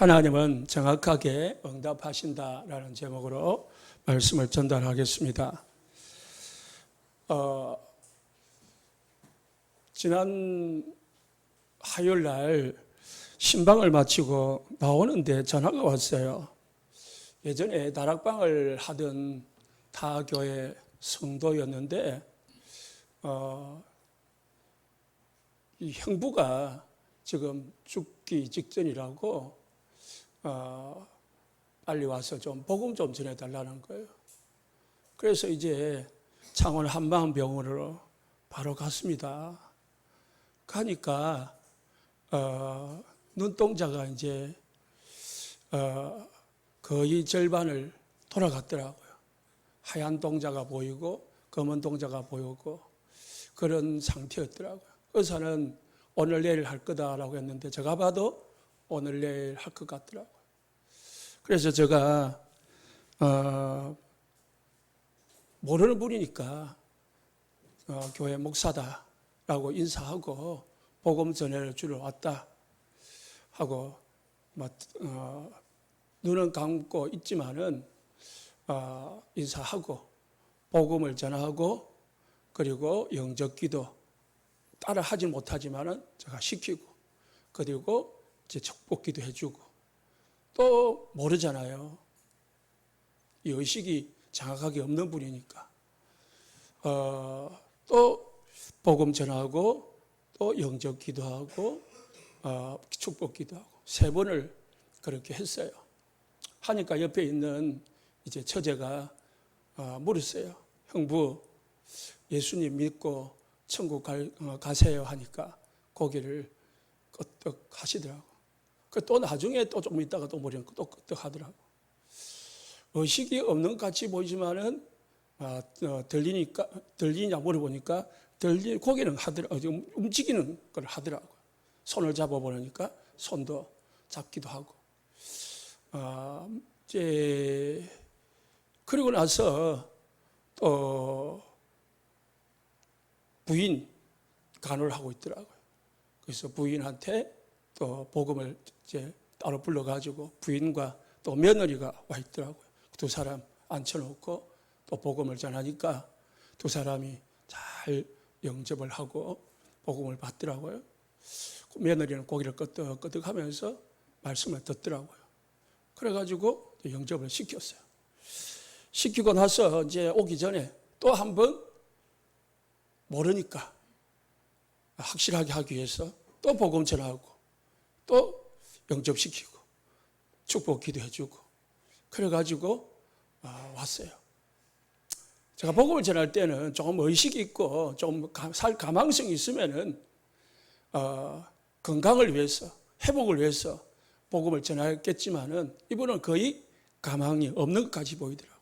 하나님은 정확하게 응답하신다라는 제목으로 말씀을 전달하겠습니다. 지난 화요일 날 신방을 마치고 나오는데 전화가 왔어요. 예전에 다락방을 하던 타교회 성도였는데 이 형부가 지금 죽기 직전이라고 빨리 와서 좀 복음 좀 전해달라는 거예요. 그래서 이제 창원 한방병원으로 바로 갔습니다. 가니까 눈동자가 이제 거의 절반을 돌아갔더라고요. 하얀 동자가 보이고 검은 동자가 보이고 그런 상태였더라고요. 의사는 오늘 내일 할 거다라고 했는데 제가 봐도 오늘 내일 할 것 같더라고요. 그래서 제가 모르는 분이니까 교회 목사다라고 인사하고 복음 전해주러 왔다 하고 눈은 감고 있지만은 인사하고 복음을 전하고 그리고 영접기도 따라 하지 못하지만은 제가 시키고 그리고 이제 축복기도 해주고 또 모르잖아요. 이 의식이 정확하게 없는 분이니까 또 복음 전하고 또 영접기도 하고 축복기도 하고 세 번을 그렇게 했어요. 하니까 옆에 있는 이제 처제가 물었어요. 형부 예수님 믿고 천국 가세요 하니까 고개를 끄떡 하시더라고. 또 나중에 또 조금 있다가 또 머리는 또 끄떡 하더라고. 의식이 없는 것 같이 보이지만은 들리냐 물어보니까 고개는 하더라고. 움직이는 걸 하더라고. 손을 잡아보니까 손도 잡기도 하고. 이제 그리고 나서 또 부인 간호를 하고 있더라고요. 그래서 부인한테 또 복음을 이제 따로 불러가지고 부인과 또 며느리가 와 있더라고요. 두 사람 앉혀놓고 또 복음을 전하니까 두 사람이 잘 영접을 하고 복음을 받더라고요. 며느리는 고개를 끄덕끄덕 하면서 말씀을 듣더라고요. 그래가지고 영접을 시켰어요. 시키고 나서 이제 오기 전에 또 한 번 모르니까 확실하게 하기 위해서 또 복음 전하고 또 영접시키고 축복 기도해주고 그래가지고 왔어요. 제가 복음을 전할 때는 조금 의식이 있고 좀 살 가망성이 있으면은 건강을 위해서 회복을 위해서 복음을 전하겠지만은 이분은 거의 가망이 없는 것까지 보이더라고요.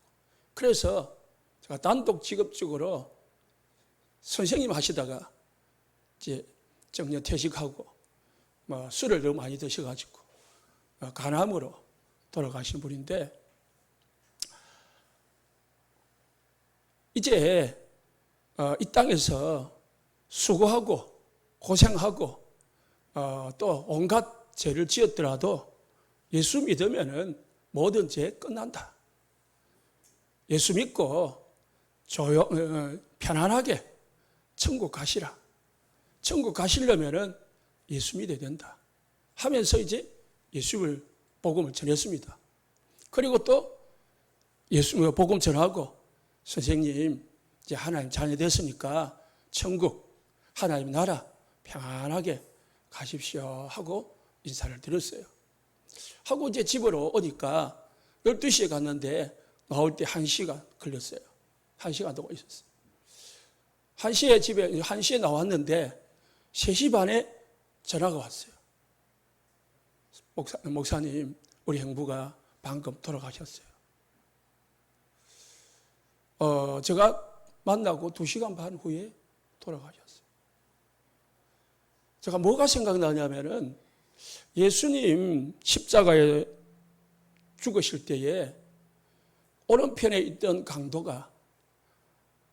그래서 제가 단독 직업적으로 선생님 하시다가 이제 정년 퇴직하고 술을 너무 많이 드셔가지고 간암으로 돌아가신 분인데 이제 이 땅에서 수고하고 고생하고 또 온갖 죄를 지었더라도 예수 믿으면은 모든 죄 끝난다. 예수 믿고 편안하게 천국 가시라. 천국 가시려면은 예수 믿어야 된다. 하면서 이제 예수를 복음을 전했습니다. 그리고 또 예수 복음 전하고 선생님 이제 하나님 자녀 됐으니까 천국 하나님 나라 평안하게 가십시오 하고 인사를 드렸어요. 하고 이제 집으로 오니까 12시에 갔는데 나올 때 1시간 걸렸어요. 1시간 동안 있었어요. 1시에 나왔는데 3시 반에 전화가 왔어요. 목사님, 우리 형부가 방금 돌아가셨어요. 제가 만나고 2시간 반 후에 돌아가셨어요. 제가 뭐가 생각나냐면은 예수님 십자가에 죽으실 때에 오른편에 있던 강도가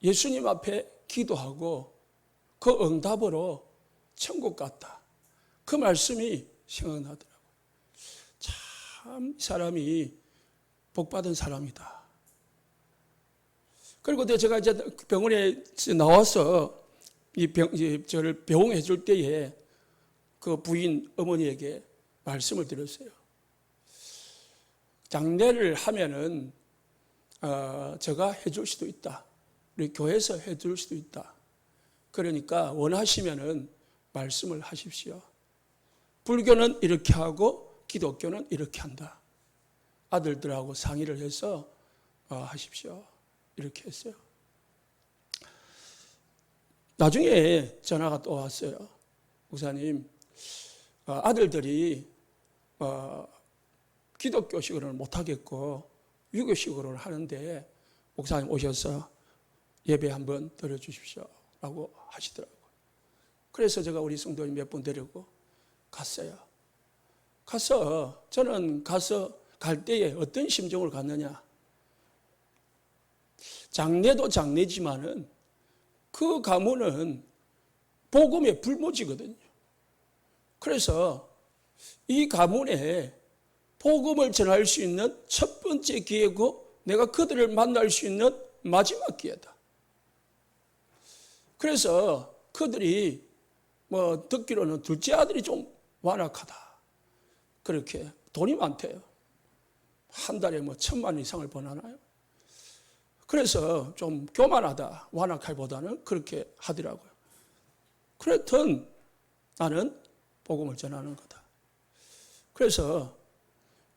예수님 앞에 기도하고 그 응답으로 천국 갔다. 그 말씀이 생각나더라고요. 참 참 이 사람이 복받은 사람이다. 그리고 제가 이제 병원에 나와서 저를 배웅해 줄 때에 그 부인 어머니에게 말씀을 드렸어요. 장례를 하면은 제가 해줄 수도 있다. 우리 교회에서 해줄 수도 있다. 그러니까 원하시면은 말씀을 하십시오. 불교는 이렇게 하고 기독교는 이렇게 한다. 아들들하고 상의를 해서 하십시오. 이렇게 했어요. 나중에 전화가 또 왔어요. 목사님, 아들들이 기독교식으로는 못하겠고 유교식으로는 하는데 목사님 오셔서 예배 한번 드려주십시오 라고 하시더라고요. 그래서 제가 우리 성도님 몇 분 데리고 갔어요. 저는 갈 때에 어떤 심정을 갖느냐. 장례도 장례지만은 그 가문은 복음의 불모지거든요. 그래서 이 가문에 복음을 전할 수 있는 첫 번째 기회고 내가 그들을 만날 수 있는 마지막 기회다. 그래서 그들이 듣기로는 둘째 아들이 좀 완악하다. 그렇게 돈이 많대요. 한 달에 1,000만 이상을 버나나요? 그래서 좀 교만하다. 완악할보다는 그렇게 하더라고요. 그렇든 나는 복음을 전하는 거다. 그래서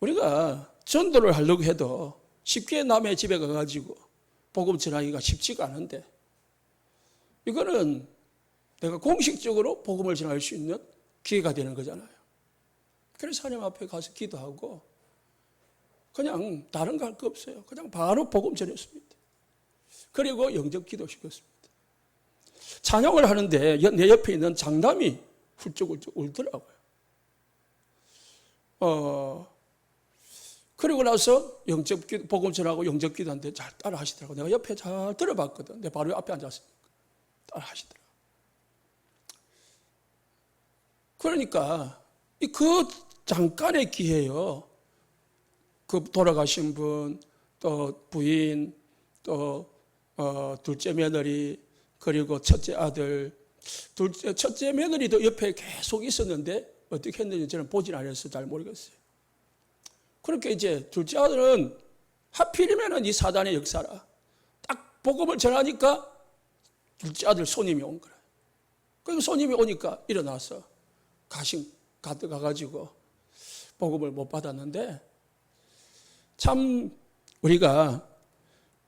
우리가 전도를 하려고 해도 쉽게 남의 집에 가가지고 복음 전하기가 쉽지가 않은데 이거는 내가 공식적으로 복음을 전할 수 있는 기회가 되는 거잖아요. 그래서 하나님 앞에 가서 기도하고 그냥 다른 거 할 거 없어요. 그냥 바로 복음 전했습니다. 그리고 영접 기도 시켰습니다. 찬양을 하는데 내 옆에 있는 장남이 훌쩍훌쩍 울더라고요. 그리고 나서 영접 기도, 복음 전하고 영접 기도하는데 잘 따라 하시더라고요. 내가 옆에 잘 들어봤거든. 내 바로 앞에 앉았으니까. 따라 하시더라고요. 그러니까 그 잠깐의 기회요. 그 돌아가신 분, 또 부인, 또 둘째 며느리, 그리고 첫째 아들, 첫째 며느리도 옆에 계속 있었는데 어떻게 했는지 저는 보진 않아서 잘 모르겠어요. 그렇게 이제 둘째 아들은 하필이면 이 사단의 역사라. 딱 복음을 전하니까 둘째 아들 손님이 온 거예요. 그리고 손님이 오니까 일어나서 가가지고 복음을 못 받았는데 참 우리가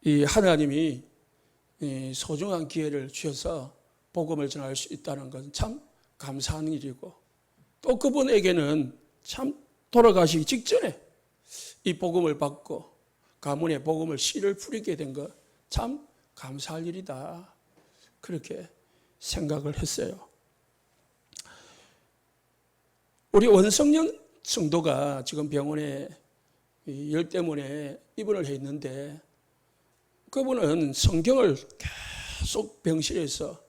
이 하나님이 이 소중한 기회를 주셔서 복음을 전할 수 있다는 것은 참 감사한 일이고 또 그분에게는 참 돌아가시기 직전에 이 복음을 받고 가문에 복음을 씨를 뿌리게 된 것 참 감사할 일이다. 그렇게 생각을 했어요. 우리 원성령 성도가 지금 병원에 열 때문에 입원을 해 있는데 그분은 성경을 계속 병실에서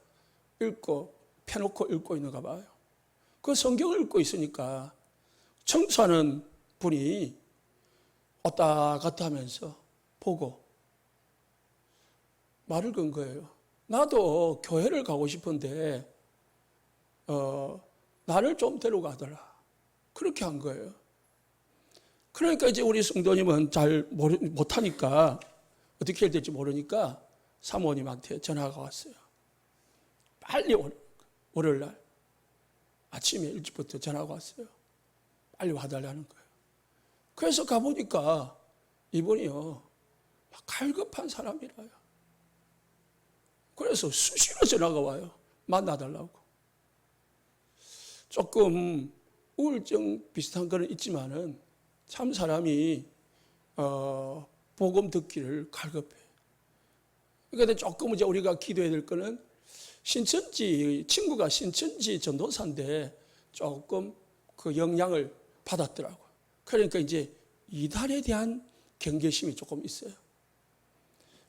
펴놓고 읽고 있는가 봐요. 그 성경을 읽고 있으니까 청소하는 분이 왔다 갔다 하면서 보고 말을 건 거예요. 나도 교회를 가고 싶은데 나를 좀 데려가더라. 그렇게 한 거예요. 그러니까 이제 우리 성도님은 잘 못하니까 어떻게 해야 될지 모르니까 사모님한테 전화가 왔어요. 빨리 월요일날 아침에 일찍부터 전화가 왔어요. 빨리 와달라는 거예요. 그래서 가보니까 이분이요 막 갈급한 사람이라요. 그래서 수시로 전화가 와요. 만나달라고. 조금 우울증 비슷한 거는 있지만은 참 사람이 복음 듣기를 갈급해. 그런데 조금 이제 우리가 기도해야 될 거는 친구가 신천지 전도사인데 조금 그 영향을 받았더라고요. 그러니까 이제 이단에 대한 경계심이 조금 있어요.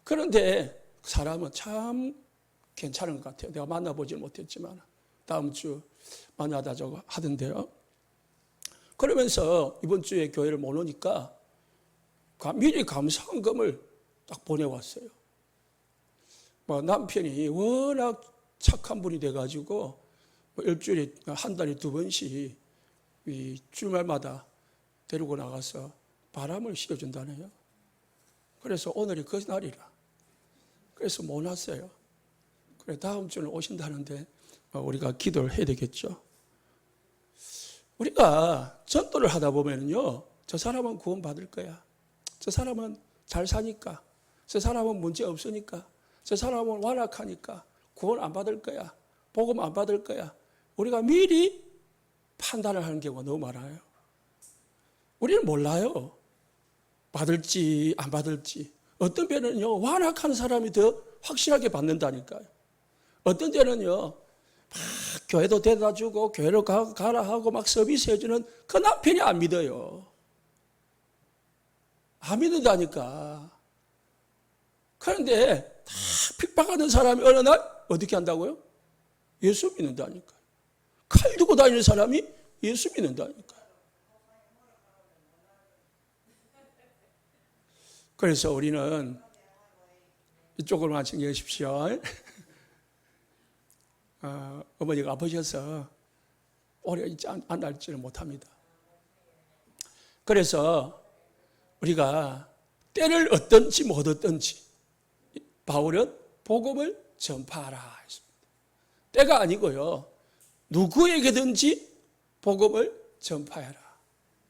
그런데 사람은 참 괜찮은 것 같아요. 내가 만나보질 못했지만 다음 주 만나다자고 하던데요. 그러면서 이번 주에 교회를 못 오니까 미리 감사헌금을 딱 보내왔어요. 남편이 워낙 착한 분이 돼가지고 일주일에 한 달에 2번씩 이 주말마다 데리고 나가서 바람을 씌워준다네요. 그래서 오늘이 그 날이라. 그래서 못 왔어요. 그래 다음 주는 오신다는데 우리가 기도를 해야 되겠죠. 우리가 전도를 하다 보면요, 저 사람은 구원받을 거야. 저 사람은 잘 사니까. 저 사람은 문제 없으니까. 저 사람은 완악하니까 구원 안 받을 거야. 복음 안 받을 거야. 우리가 미리 판단을 하는 경우가 너무 많아요. 우리는 몰라요. 받을지 안 받을지. 어떤 때는요, 완악한 사람이 더 확실하게 받는다니까요. 어떤 때는요, 막 교회도 데려다 주고 교회로 가라 하고 막 서비스 해주는 그 남편이 안 믿어요. 안 믿는다니까. 그런데 다 핍박하는 사람이 어느 날 어떻게 한다고요? 예수 믿는다니까요. 칼 들고 다니는 사람이 예수 믿는다니까요. 그래서 우리는 이쪽으로만 신경 쓰십시오. 어머니가 아프셔서 오래 있지 않을지는 못합니다. 그래서 우리가 때를 얻든지 못 얻든지 바울은 복음을 전파하라 했습니다. 때가 아니고요, 누구에게든지 복음을 전파해라.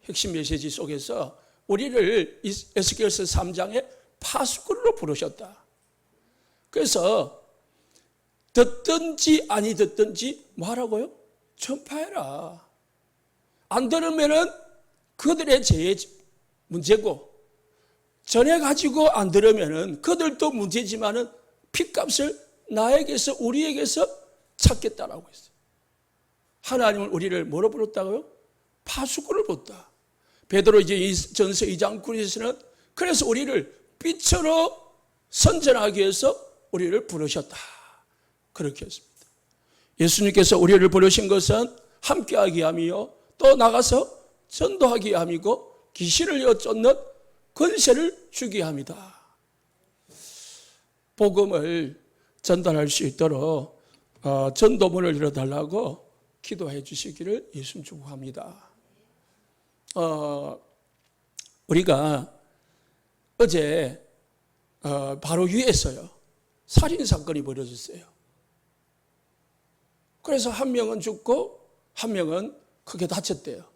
핵심 메시지 속에서 우리를 에스겔서 3장에 파수꾼으로 부르셨다. 그래서 듣든지 아니 듣든지 뭐하라고요? 전파해라. 안 들으면은 그들의 죄의 문제고, 전해가지고 안 들으면은 그들도 문제지만은 핏값을 나에게서 우리에게서 찾겠다라고 했어요. 하나님은 우리를 뭐로 부르었다고요? 파수꾼을 부르었다. 베드로 이제 전서 2장 9절에서는 그래서 우리를 빛으로 선전하기 위해서 우리를 부르셨다. 그렇게 했습니다. 예수님께서 우리를 부르신 것은 함께하기 위함이요, 또 나가서 전도하기 위함이고, 귀신을 엿쫓는 권세를 주기 위함이다. 복음을 전달할 수 있도록 전도문을 열어달라고 기도해 주시기를 예수님 축복합니다. 우리가 어제 바로 위에서요, 살인사건이 벌어졌어요. 그래서 한 명은 죽고 한 명은 크게 다쳤대요.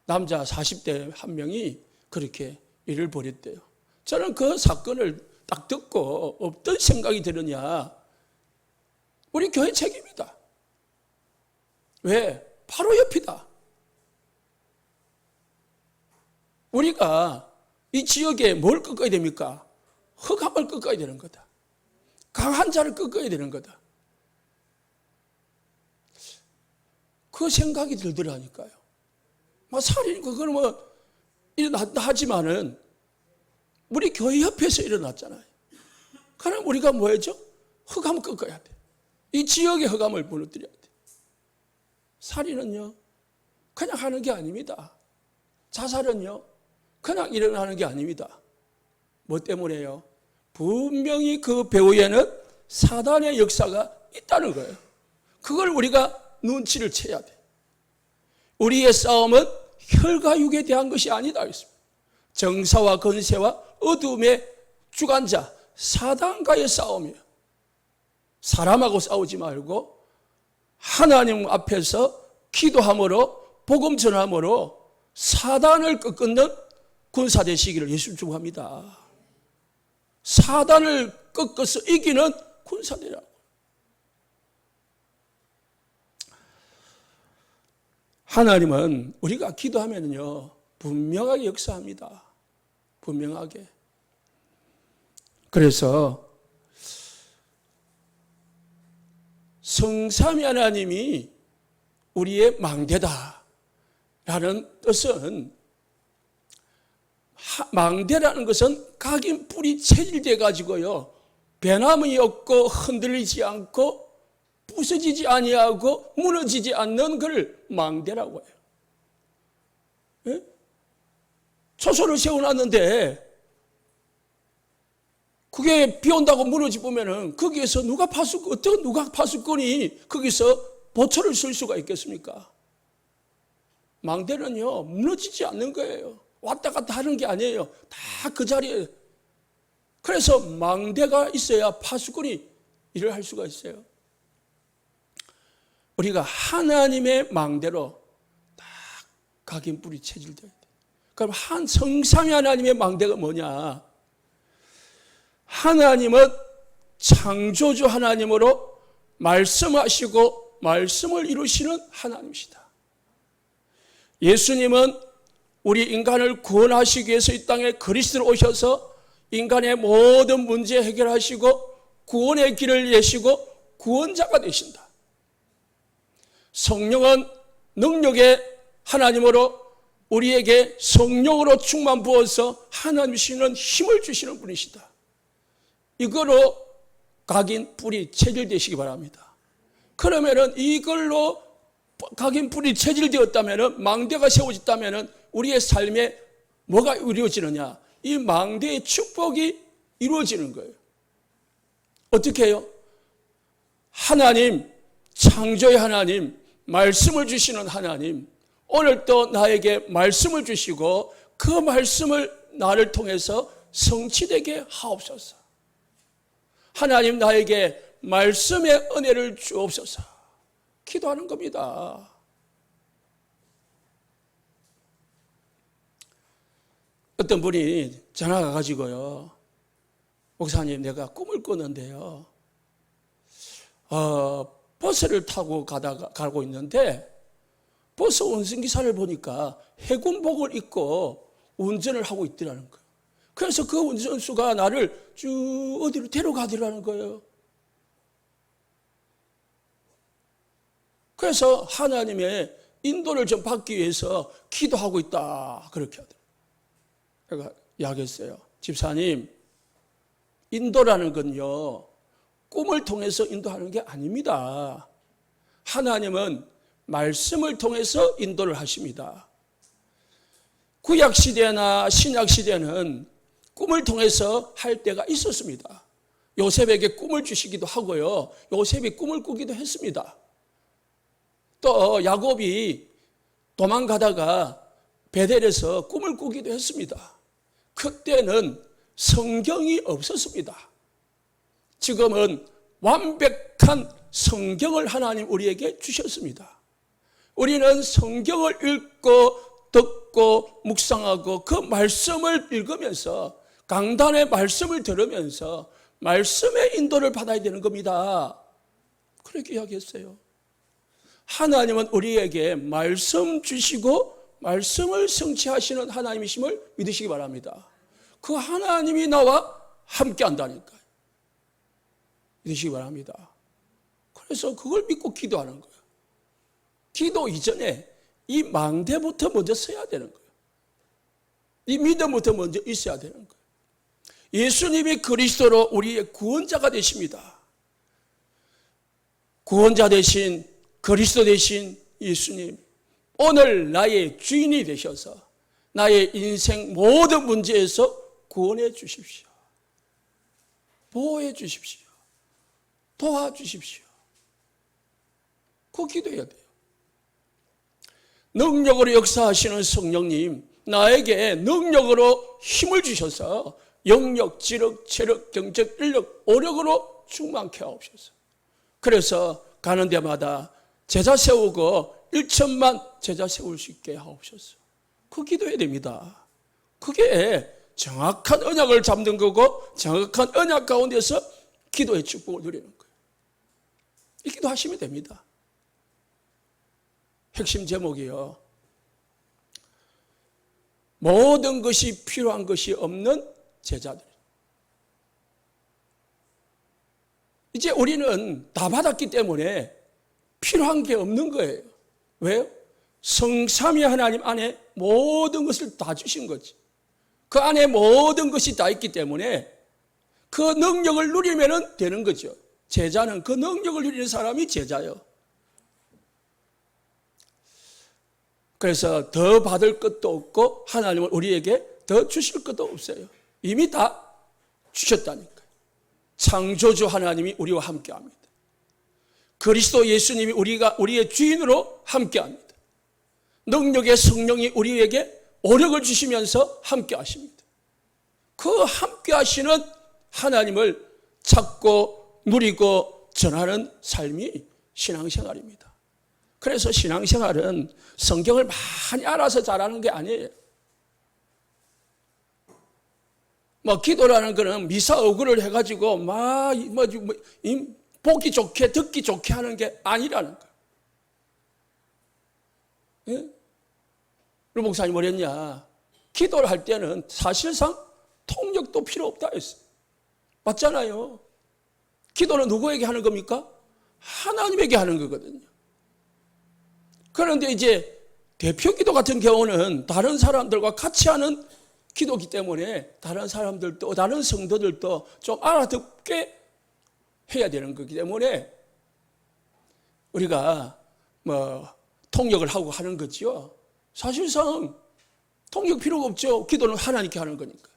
남자 40대 한 명이 그렇게 일을 벌였대요. 저는 그 사건을 딱 듣고 어떤 생각이 드느냐, 우리 교회 책임이다. 왜? 바로 옆이다. 우리가 이 지역에 뭘 꺾어야 됩니까? 흑암을 꺾어야 되는 거다. 강한 자를 꺾어야 되는 거다. 그 생각이 들더라니까요. 살인, 그거는 일어났다 하지만은 우리 교회 옆에서 일어났잖아요. 그럼 우리가 뭐 했죠? 흑암을 꺾어야 돼. 이 지역의 흑암을 무너뜨려야 돼. 살인은요, 그냥 하는 게 아닙니다. 자살은요, 그냥 일어나는 게 아닙니다. 뭐 때문에요? 분명히 그 배후에는 사단의 역사가 있다는 거예요. 그걸 우리가 눈치를 채야 돼. 우리의 싸움은 혈과 육에 대한 것이 아니다 했습니다. 정사와 권세와 어둠의 주관자 사단과의 싸움이에요. 사람하고 싸우지 말고 하나님 앞에서 기도함으로, 복음 전함으로 사단을 꺾는 군사 되시기를 예수 축복합니다. 사단을 꺾어서 이기는 군사 되라고. 하나님은 우리가 기도하면요, 분명하게 역사합니다. 분명하게. 그래서 성삼위 하나님이 우리의 망대다라는 뜻은, 망대라는 것은 각인 뿔이 체질돼 가지고요, 변함이 없고 흔들리지 않고 부서지지 아니하고 무너지지 않는 걸 망대라고 해요. 예? 초소를 세워놨는데 그게 비 온다고 무너지면은 거기에서 누가 파수꾼이 거기서 보초를 쓸 수가 있겠습니까? 망대는요, 무너지지 않는 거예요. 왔다 갔다 하는 게 아니에요. 다 그 자리에. 그래서 망대가 있어야 파수꾼이 일을 할 수가 있어요. 우리가 하나님의 망대로 딱 각인 뿌리 체질돼야 돼요. 그럼 성삼위 하나님의 망대가 뭐냐? 하나님은 창조주 하나님으로 말씀하시고 말씀을 이루시는 하나님이시다. 예수님은 우리 인간을 구원하시기 위해서 이 땅에 그리스도로 오셔서 인간의 모든 문제 해결하시고 구원의 길을 내시고 구원자가 되신다. 성령은 능력의 하나님으로 우리에게 성령으로 충만 부어서 하나님이시는 힘을 주시는 분이시다. 이거로 각인 뿌리 체질되시기 바랍니다. 그러면은 이걸로 각인 뿌리 체질되었다면은 망대가 세워졌다면은 우리의 삶에 뭐가 이루어지느냐? 이 망대의 축복이 이루어지는 거예요. 어떻게 해요? 하나님, 창조의 하나님, 말씀을 주시는 하나님, 오늘 또 나에게 말씀을 주시고 그 말씀을 나를 통해서 성취되게 하옵소서. 하나님 나에게 말씀의 은혜를 주옵소서. 기도하는 겁니다. 어떤 분이 전화가 가지고요, 목사님 내가 꿈을 꿨는데요, 버스를 타고 가고 있는데 버스 운전기사를 보니까 해군복을 입고 운전을 하고 있더라는 거예요. 그래서 그 운전수가 나를 쭉 어디로 데려가더라는 거예요. 그래서 하나님의 인도를 좀 받기 위해서 기도하고 있다, 그렇게 하더라고요. 제가 이야기했어요. 집사님, 인도라는 건요, 꿈을 통해서 인도하는 게 아닙니다. 하나님은 말씀을 통해서 인도를 하십니다. 구약시대나 신약시대는 꿈을 통해서 할 때가 있었습니다. 요셉에게 꿈을 주시기도 하고요, 요셉이 꿈을 꾸기도 했습니다. 또 야곱이 도망가다가 베델에서 꿈을 꾸기도 했습니다. 그때는 성경이 없었습니다. 지금은 완벽한 성경을 하나님 우리에게 주셨습니다. 우리는 성경을 읽고 듣고 묵상하고 그 말씀을 읽으면서 강단의 말씀을 들으면서 말씀의 인도를 받아야 되는 겁니다. 그렇게 이야기했어요. 하나님은 우리에게 말씀 주시고 말씀을 성취하시는 하나님이심을 믿으시기 바랍니다. 그 하나님이 나와 함께 한다니까요. 믿으시기 바랍니다. 그래서 그걸 믿고 기도하는 거예요. 기도 이전에 이 망대부터 먼저 써야 되는 거예요. 이 믿음부터 먼저 있어야 되는 거예요. 예수님이 그리스도로 우리의 구원자가 되십니다. 구원자 되신 그리스도 되신 예수님, 오늘 나의 주인이 되셔서 나의 인생 모든 문제에서 구원해 주십시오. 보호해 주십시오. 도와주십시오. 그 기도해야 돼요. 능력으로 역사하시는 성령님, 나에게 능력으로 힘을 주셔서 영력, 지력, 체력, 경적, 인력, 오력으로 충만케 하옵소서. 그래서 가는 데마다 제자 세우고 1천만 제자 세울 수 있게 하옵소서. 그 기도해야 됩니다. 그게 정확한 언약을 잡는 거고 정확한 언약 가운데서 기도의 축복을 누리는 거예요. 이 기도하시면 됩니다. 핵심 제목이요, 모든 것이 필요한 것이 없는 제자들. 이제 우리는 다 받았기 때문에 필요한 게 없는 거예요. 왜요? 성삼위 하나님 안에 모든 것을 다 주신 거지. 그 안에 모든 것이 다 있기 때문에 그 능력을 누리면 되는 거죠. 제자는 그 능력을 누리는 사람이 제자예요. 그래서 더 받을 것도 없고 하나님은 우리에게 더 주실 것도 없어요. 이미 다 주셨다니까요. 창조주 하나님이 우리와 함께합니다. 그리스도 예수님이 우리의 주인으로 함께합니다. 능력의 성령이 우리에게 오력을 주시면서 함께하십니다. 그 함께하시는 하나님을 찾고 누리고 전하는 삶이 신앙생활입니다. 그래서 신앙생활은 성경을 많이 알아서 잘하는 게 아니에요. 기도라는 것은 미사오구를 해가지고 보기 좋게 듣기 좋게 하는 게 아니라는 거예요. 예? 우리 목사님 뭐랬냐? 기도를 할 때는 사실상 통역도 필요 없다 했어요. 맞잖아요. 기도는 누구에게 하는 겁니까? 하나님에게 하는 거거든요. 그런데 이제 대표 기도 같은 경우는 다른 사람들과 같이 하는 기도기 때문에 다른 사람들도, 다른 성도들도 좀 알아듣게 해야 되는 거기 때문에 우리가 통역을 하고 하는 거죠. 사실상 통역 필요가 없죠. 기도는 하나님께 하는 거니까.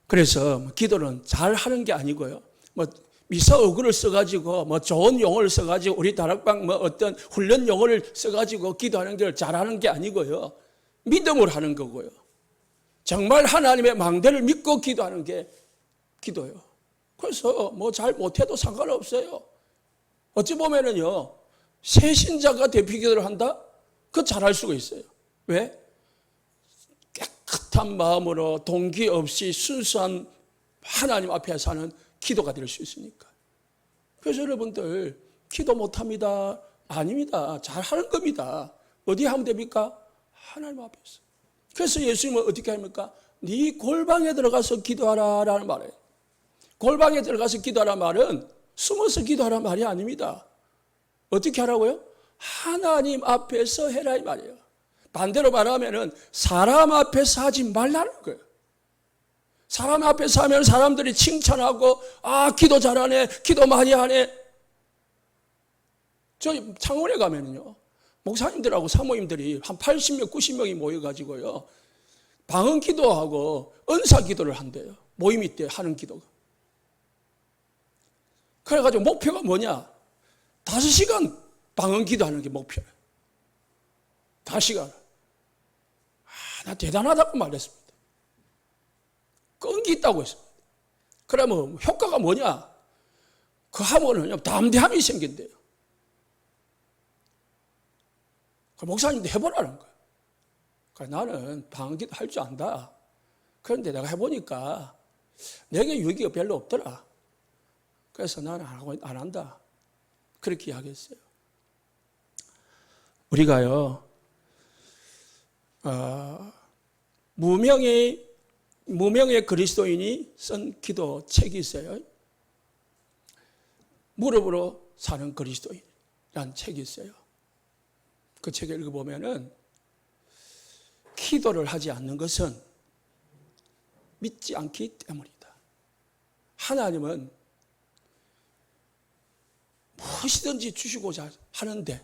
그래서 기도는 잘 하는 게 아니고요. 미사어구를 써가지고 좋은 용어를 써가지고 우리 다락방 어떤 훈련 용어를 써가지고 기도하는 걸 잘하는 게 아니고요. 믿음으로 하는 거고요. 정말 하나님의 망대를 믿고 기도하는 게 기도예요. 그래서 잘 못해도 상관없어요. 어찌 보면은요, 새신자가 대표 기도를 한다? 그거 잘할 수가 있어요. 왜? 깨끗한 마음으로 동기 없이 순수한 하나님 앞에 사는 기도가 될 수 있으니까. 그래서 여러분들 기도 못합니다. 아닙니다. 잘하는 겁니다. 어디 하면 됩니까? 하나님 앞에서. 그래서 예수님은 어떻게 합니까? 네 골방에 들어가서 기도하라 라는 말이에요. 골방에 들어가서 기도하라는 말은 숨어서 기도하라는 말이 아닙니다. 어떻게 하라고요? 하나님 앞에서 해라 이 말이에요. 반대로 말하면 사람 앞에서 하지 말라는 거예요. 사람 앞에서 하면 사람들이 칭찬하고 기도 잘하네, 기도 많이 하네. 저희 창원에 가면요, 목사님들하고 사모님들이 한 80명, 90명이 모여가지고요, 방언 기도하고 은사 기도를 한대요. 모임 때 하는 기도가. 그래가지고 목표가 뭐냐? 5시간 방언 기도하는 게 목표예요. 5시간. 나 대단하다고 말했습니다. 끈기 있다고 했습니다. 그러면 효과가 뭐냐? 그 하면은요, 담대함이 생긴대요. 목사님도 해보라는 거예요. 그래서 나는 방언기도 할 줄 안다. 그런데 내가 해보니까 내게 유익이 별로 없더라. 그래서 나는 안 한다. 그렇게 이야기했어요. 우리가요, 무명의 그리스도인이 쓴 기도 책이 있어요. 무릎으로 사는 그리스도인이라는 책이 있어요. 그 책을 읽어보면은 기도를 하지 않는 것은 믿지 않기 때문이다. 하나님은 무엇이든지 주시고자 하는데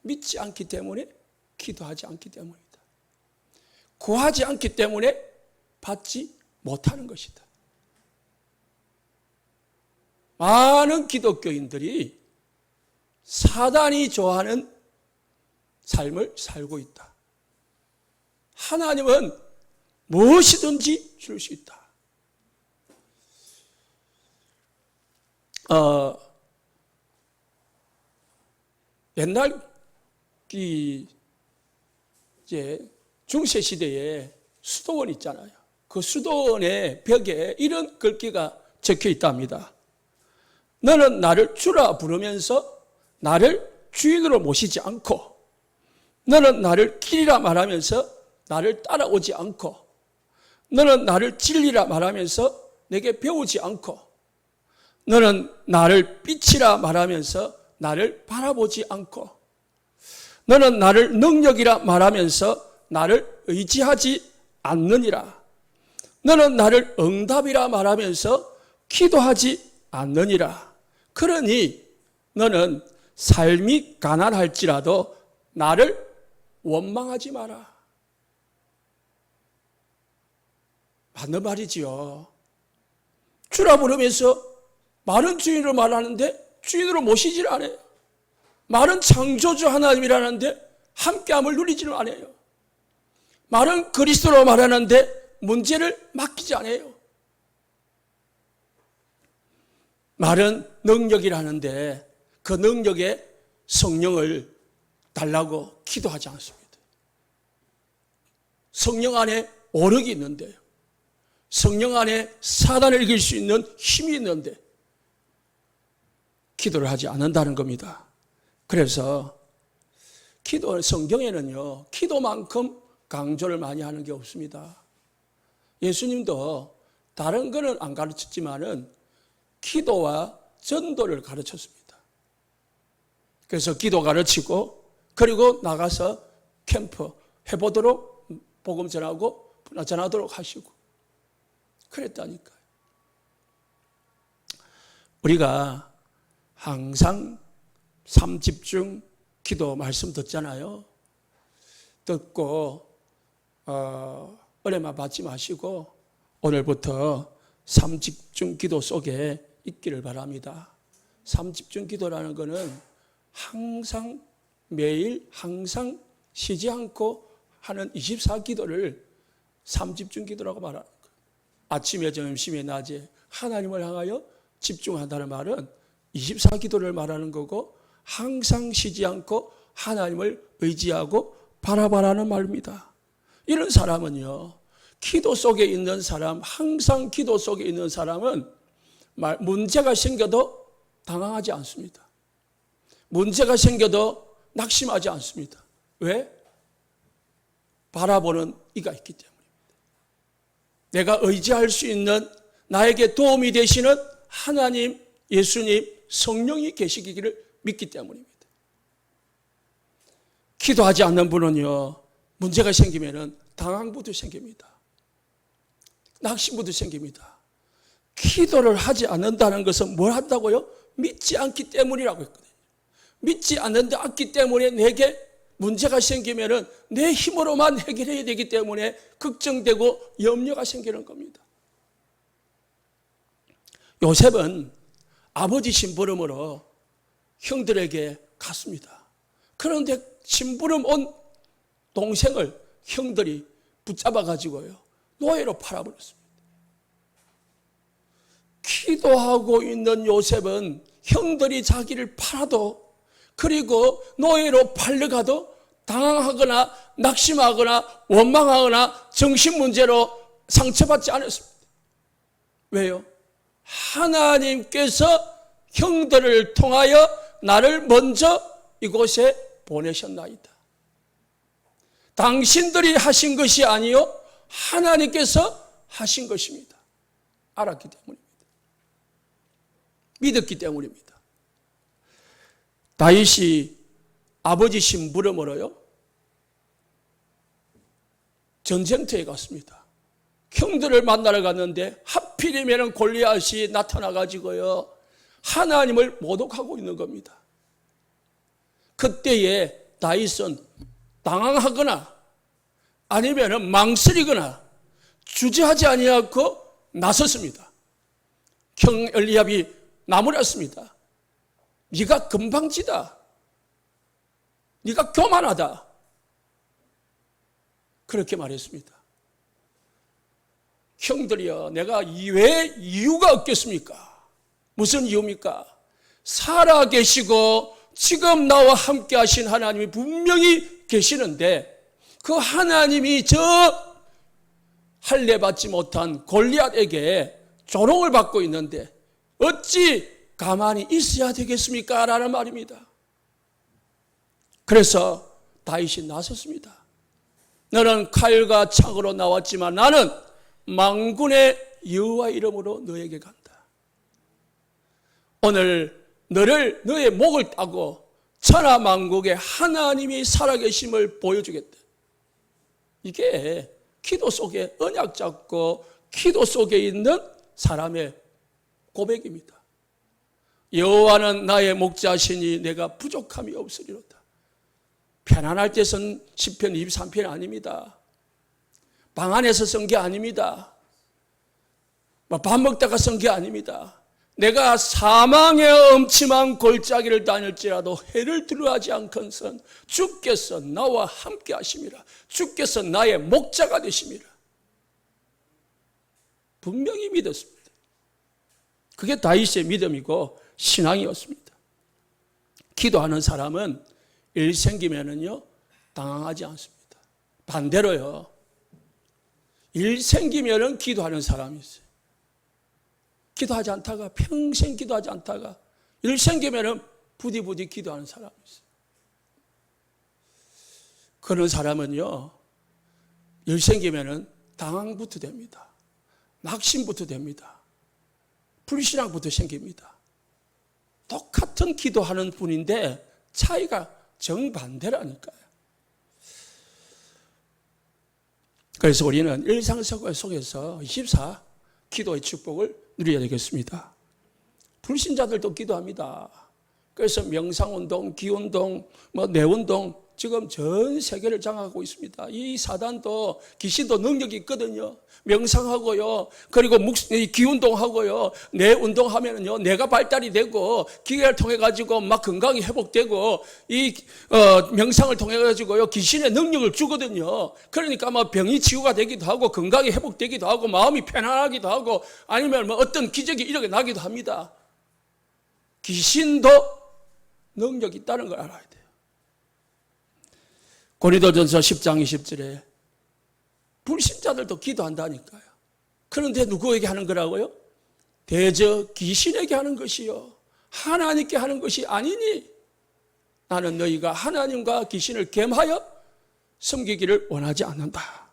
믿지 않기 때문에 기도하지 않기 때문이다. 구하지 않기 때문에 받지 못하는 것이다. 많은 기독교인들이 사단이 좋아하는 삶을 살고 있다. 하나님은 무엇이든지 줄 수 있다. 옛날 이제 중세 시대에 수도원 있잖아요. 그 수도원의 벽에 이런 글귀가 적혀 있답니다. 너는 나를 주라 부르면서 나를 주인으로 모시지 않고, 너는 나를 길이라 말하면서 나를 따라오지 않고, 너는 나를 진리라 말하면서 내게 배우지 않고, 너는 나를 빛이라 말하면서 나를 바라보지 않고, 너는 나를 능력이라 말하면서 나를 의지하지 않느니라. 너는 나를 응답이라 말하면서 기도하지 않느니라. 그러니 너는 삶이 가난할지라도 나를 원망하지 마라. 맞는 말이지요. 주라 부르면서 말은 주인으로 말하는데 주인으로 모시질 않아요. 말은 창조주 하나님이라는데 함께함을 누리지는 않아요. 말은 그리스도로 말하는데 문제를 맡기지 않아요. 말은 능력이라는데 그 능력에 성령을 달라고 기도하지 않습니다. 성령 안에 오력이 있는데요. 성령 안에 사단을 이길 수 있는 힘이 있는데 기도를 하지 않는다는 겁니다. 그래서 성경에는요, 기도만큼 강조를 많이 하는 게 없습니다. 예수님도 다른 거는 안 가르쳤지만은 기도와 전도를 가르쳤습니다. 그래서 기도 가르치고 그리고 나가서 캠프 해보도록 복음 전하고 전하도록 하시고 그랬다니까요. 우리가 항상 삼집중 기도 말씀 듣잖아요. 듣고 은혜만 받지 마시고 오늘부터 삼집중 기도 속에 있기를 바랍니다. 삼집중 기도라는 것은 항상 매일 항상 쉬지 않고 하는 24기도를 삼집중 기도라고 말하는 거예요. 아침에 점심에 낮에 하나님을 향하여 집중한다는 말은 24기도를 말하는 거고 항상 쉬지 않고 하나님을 의지하고 바라보라는 말입니다. 이런 사람은요, 기도 속에 있는 사람, 항상 기도 속에 있는 사람은 문제가 생겨도 당황하지 않습니다. 문제가 생겨도 낙심하지 않습니다. 왜? 바라보는 이가 있기 때문입니다. 내가 의지할 수 있는 나에게 도움이 되시는 하나님, 예수님, 성령이 계시기를 믿기 때문입니다. 기도하지 않는 분은요, 문제가 생기면은 당황부터 생깁니다. 낙심부터 생깁니다. 기도를 하지 않는다는 것은 뭘 한다고요? 믿지 않기 때문이라고 했거든요. 믿지 않기 때문에 내게 문제가 생기면은 내 힘으로만 해결해야 되기 때문에 걱정되고 염려가 생기는 겁니다. 요셉은 아버지 심부름으로 형들에게 갔습니다. 그런데 심부름 온 동생을 형들이 붙잡아 가지고요, 노예로 팔아버렸습니다. 기도하고 있는 요셉은 형들이 자기를 팔아도 그리고 노예로 팔려가도 당황하거나 낙심하거나 원망하거나 정신문제로 상처받지 않았습니다. 왜요? 하나님께서 형들을 통하여 나를 먼저 이곳에 보내셨나이다. 당신들이 하신 것이 아니요 하나님께서 하신 것입니다. 알았기 때문입니다. 믿었기 때문입니다. 다윗이 아버지 심부름으로요, 전쟁터에 갔습니다. 형들을 만나러 갔는데 하필이면 골리앗이 나타나가지고요, 하나님을 모독하고 있는 겁니다. 그때에 다윗은 당황하거나 아니면 망설이거나 주저하지 아니하고 나섰습니다. 형 엘리압이 나무랐습니다. 네가 금방지다. 네가 교만하다. 그렇게 말했습니다. 형들이여, 내가 왜 이유가 없겠습니까? 무슨 이유입니까? 살아계시고 지금 나와 함께 하신 하나님이 분명히 계시는데 그 하나님이 저 할례 받지 못한 골리앗에게 조롱을 받고 있는데 어찌 가만히 있어야 되겠습니까? 라는 말입니다. 그래서 다윗이 나섰습니다. 너는 칼과 창으로 나왔지만 나는 만군의 여호와 이름으로 너에게 간다. 오늘 너의 목을 따고 천하만국의 하나님이 살아계심을 보여주겠다. 이게 기도 속에 언약 잡고 기도 속에 있는 사람의 고백입니다. 여호와는 나의 목자시니 내가 부족함이 없으리로다. 편안할 때 쓴 시편 23편 아닙니다. 방 안에서 쓴 게 아닙니다. 밥 먹다가 쓴 게 아닙니다. 내가 사망의 엄침한 골짜기를 다닐지라도 해를 두려워하지 않건선 주께서 나와 함께 하심이라. 주께서 나의 목자가 되심이라. 분명히 믿었습니다. 그게 다윗의 믿음이고 신앙이었습니다. 기도하는 사람은 일 생기면은요 당황하지 않습니다. 반대로요, 일 생기면은 기도하는 사람이 있어요. 기도하지 않다가 평생 기도하지 않다가 일 생기면은 부디부디 기도하는 사람이 있어요. 그런 사람은요 일 생기면은 당황부터 됩니다. 낙심부터 됩니다. 불신앙부터 생깁니다. 똑같은 기도하는 분인데 차이가 정반대라니까요. 그래서 우리는 일상생활 속에서 24 기도의 축복을 누려야 되겠습니다. 불신자들도 기도합니다. 그래서 명상운동, 기운동, 뇌운동 지금 전 세계를 장악하고 있습니다. 이 사단도 귀신도 능력이 있거든요. 명상하고요, 그리고 기운동하고요, 뇌운동하면은요 뇌가 발달이 되고 기계를 통해 가지고 막 건강이 회복되고 이 명상을 통해 가지고요 귀신의 능력을 주거든요. 그러니까 막 병이 치유가 되기도 하고 건강이 회복되기도 하고 마음이 편안하기도 하고 아니면 어떤 기적이 이렇게 나기도 합니다. 귀신도 능력이 있다는 걸 알아야 돼요. 고린도전서 10장 20절에 불신자들도 기도한다니까요. 그런데 누구에게 하는 거라고요? 대저 귀신에게 하는 것이요 하나님께 하는 것이 아니니 나는 너희가 하나님과 귀신을 겸하여 섬기기를 원하지 않는다.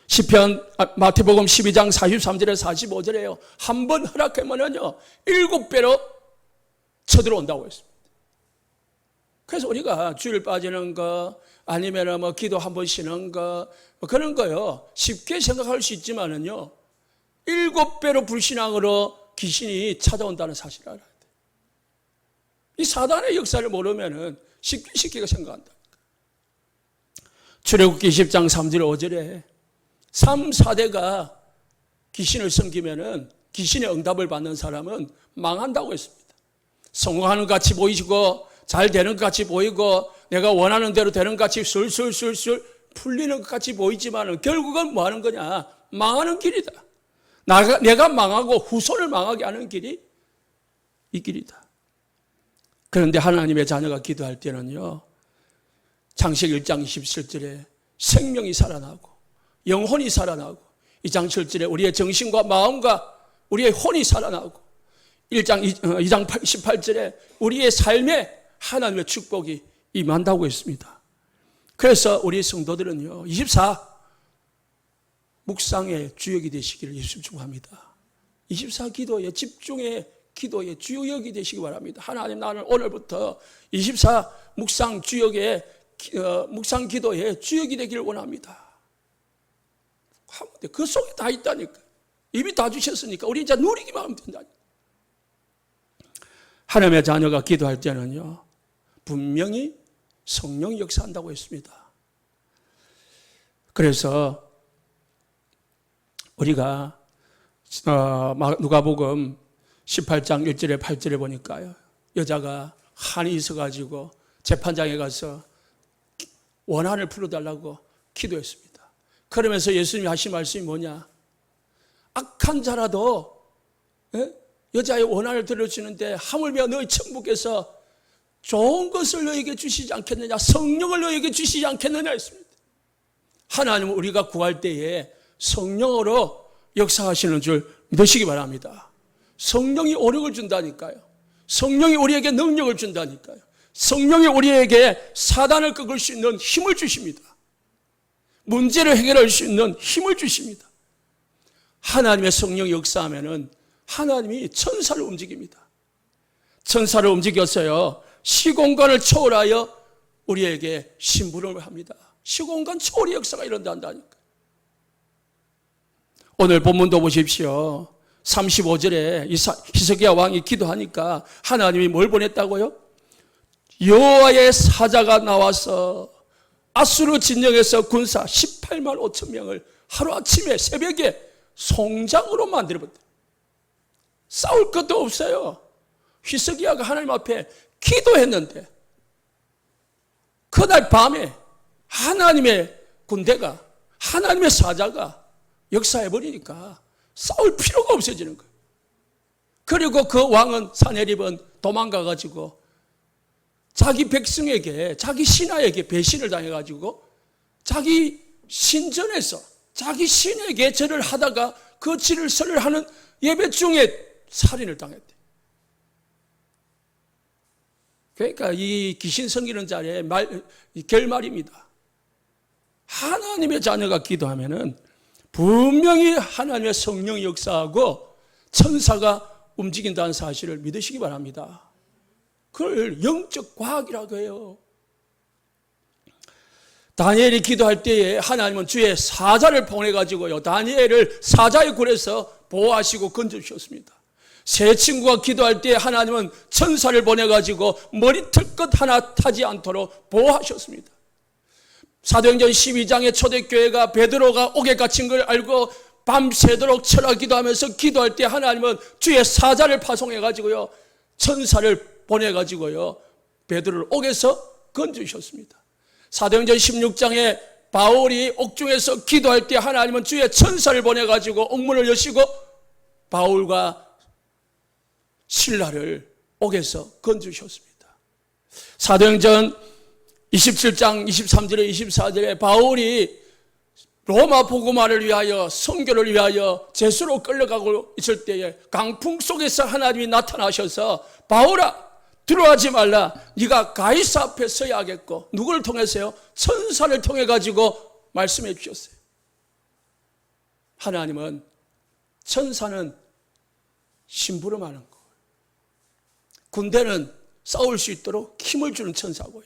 시편 마태복음 12장 43절에 45절에요. 한 번 허락하면요 7배로 쳐들어온다고 했습니다. 그래서 우리가 주일 빠지는 거 아니면 기도 한 번 쉬는 거 그런 거요 쉽게 생각할 수 있지만은요 7배로 불신앙으로 귀신이 찾아온다는 사실을 알아야 돼요. 이 사단의 역사를 모르면은 쉽게 생각한다. 출애굽기 10장 3절 5절에 3, 4대가 귀신을 섬기면은 귀신의 응답을 받는 사람은 망한다고 했습니다. 성공하는 것 같이 보이고 잘 되는 것 같이 보이고 내가 원하는 대로 되는 것 같이 술술술술 풀리는 것 같이 보이지만 결국은 뭐 하는 거냐? 망하는 길이다. 내가 망하고 후손을 망하게 하는 길이 이 길이다. 그런데 하나님의 자녀가 기도할 때는요 창세기 1장 27절에 생명이 살아나고 영혼이 살아나고 2장 7절에 우리의 정신과 마음과 우리의 혼이 살아나고 2장 18절에 우리의 삶에 하나님의 축복이 임한다고 했습니다. 그래서 우리 성도들은요 24 묵상의 주역이 되시기를 예수 축복합니다. 24 기도의 집중의 기도의 주역이 되시기 바랍니다. 하나님 나는 오늘부터 24 묵상 주역의 묵상 기도의 주역이 되기를 원합니다. 그 속에 다 있다니까. 이미 다 주셨으니까 우리 이제 누리기만 하면 된다니까. 하나님의 자녀가 기도할 때는요 분명히 성령이 역사한다고 했습니다. 그래서 우리가 누가복음 18장 1절에 8절에 보니까요 여자가 한이 있어가지고 재판장에 가서 원한을 풀어달라고 기도했습니다. 그러면서 예수님이 하신 말씀이 뭐냐? 악한 자라도 여자의 원한을 들어주는데 하물며 너희 천부께서 좋은 것을 너에게 주시지 않겠느냐? 성령을 너에게 주시지 않겠느냐 했습니다. 하나님은 우리가 구할 때에 성령으로 역사하시는 줄 믿으시기 바랍니다. 성령이 오력을 준다니까요. 성령이 우리에게 능력을 준다니까요. 성령이 우리에게 사단을 꺾을 수 있는 힘을 주십니다. 문제를 해결할 수 있는 힘을 주십니다. 하나님의 성령이 역사하면은 하나님이 천사를 움직입니다. 천사를 움직였어요. 시공간을 초월하여 우리에게 심부름을 합니다. 시공간 초월의 역사가 일어난다니까. 오늘 본문도 보십시오. 35절에 히스기야 왕이 기도하니까 하나님이 뭘 보냈다고요? 여호와의 사자가 나와서 아수르 진영에서 군사 18만 5천 명을 하루아침에 새벽에 송장으로 만들어버렸다. 싸울 것도 없어요. 히스기야가 하나님 앞에 기도했는데 그날 밤에 하나님의 군대가, 하나님의 사자가 역사해버리니까 싸울 필요가 없어지는 거예요. 그리고 그 왕은 사네립은 도망가가지고 자기 백성에게, 자기 신하에게 배신을 당해가지고 자기 신전에서 자기 신에게 절을 하다가 그 절을 하는 예배 중에 살인을 당했대. 그러니까 이 귀신 섬기는 자리의 결말입니다. 하나님의 자녀가 기도하면은 분명히 하나님의 성령이 역사하고 천사가 움직인다는 사실을 믿으시기 바랍니다. 그걸 영적 과학이라고 해요. 다니엘이 기도할 때에 하나님은 주의 사자를 보내가지고요, 다니엘을 사자의 굴에서 보호하시고 건져주셨습니다. 세 친구가 기도할 때 하나님은 천사를 보내가지고 머리털 것 하나 타지 않도록 보호하셨습니다. 사도행전 12장에 초대교회가 베드로가 옥에 갇힌 걸 알고 밤새도록 철야 기도하면서 기도할 때 하나님은 주의 사자를 파송해가지고요, 천사를 보내가지고요, 베드로를 옥에서 건져주셨습니다. 사도행전 16장에 바울이 옥중에서 기도할 때 하나님은 주의 천사를 보내가지고 옥문을 여시고 바울과 신라를 옥에서 건져주셨습니다. 사도행전 27장 23절에 24절에 바울이 로마 복음화를 위하여 선교를 위하여 제수로 끌려가고 있을 때에 강풍 속에서 하나님이 나타나셔서 바울아 들어가지 말라, 네가 가이사 앞에 서야 하겠고, 누구를 통해서요? 천사를 통해 가지고 말씀해 주셨어요. 하나님은 천사는 심부름하는 거, 군대는 싸울 수 있도록 힘을 주는 천사고요,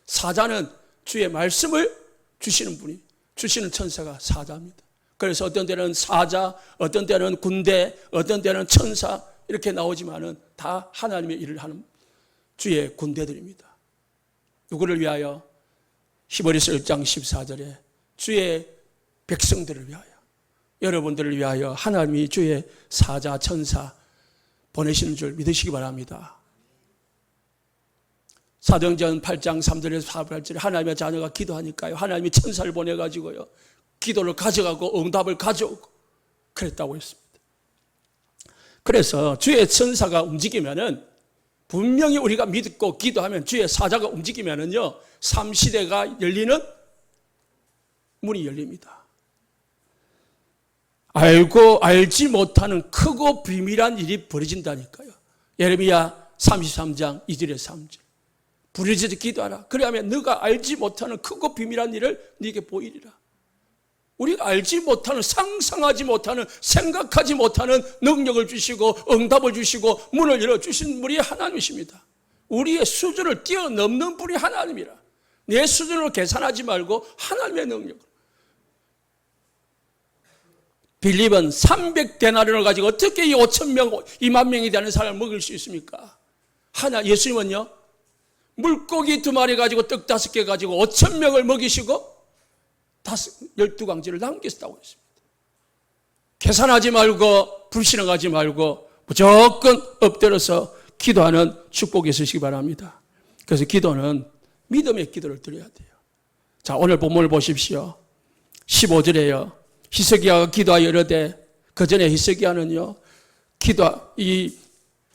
사자는 주의 말씀을 주시는 분이, 주시는 천사가 사자입니다. 그래서 어떤 때는 사자, 어떤 때는 군대, 어떤 때는 천사 이렇게 나오지만은 다 하나님의 일을 하는 주의 군대들입니다. 누구를 위하여? 히브리서 1장 14절에 주의 백성들을 위하여, 여러분들을 위하여 하나님이 주의 사자, 천사 보내시는 줄 믿으시기 바랍니다. 사도행전 8장 3절에서 4절에 하나님의 자녀가 기도하니까요, 하나님이 천사를 보내가지고요, 기도를 가져가고 응답을 가져오고 그랬다고 했습니다. 그래서 주의 천사가 움직이면은 분명히 우리가 믿고 기도하면 주의 사자가 움직이면은요, 삼시대가 열리는 문이 열립니다. 알고 알지 못하는 크고 비밀한 일이 벌어진다니까요. 예레미야 33장 2절에서 3절. 부르짖어 기도하라. 그리하면 너가 알지 못하는 크고 비밀한 일을 네게 보이리라. 우리가 알지 못하는, 상상하지 못하는, 생각하지 못하는 능력을 주시고 응답을 주시고 문을 열어주신 분이 하나님이십니다. 우리의 수준을 뛰어넘는 분이 하나님이라. 내 수준으로 계산하지 말고 하나님의 능력을. 빌립은 300데나리온을 가지고 어떻게 이 5,000명, 2만 명이 되는 사람을 먹일 수 있습니까? 예수님은요, 물고기 2마리 가지고 떡 5개 가지고 5,000명을 먹이시고 12광지를 남겼다고 했습니다. 계산하지 말고 불신앙하지 말고 무조건 엎드려서 기도하는 축복이 있으시기 바랍니다. 그래서 기도는 믿음의 기도를 드려야 돼요. 자, 오늘 본문을 보십시오. 15절에요. 히스기야가 기도하여 이르되, 그 전에 히스기야는요, 이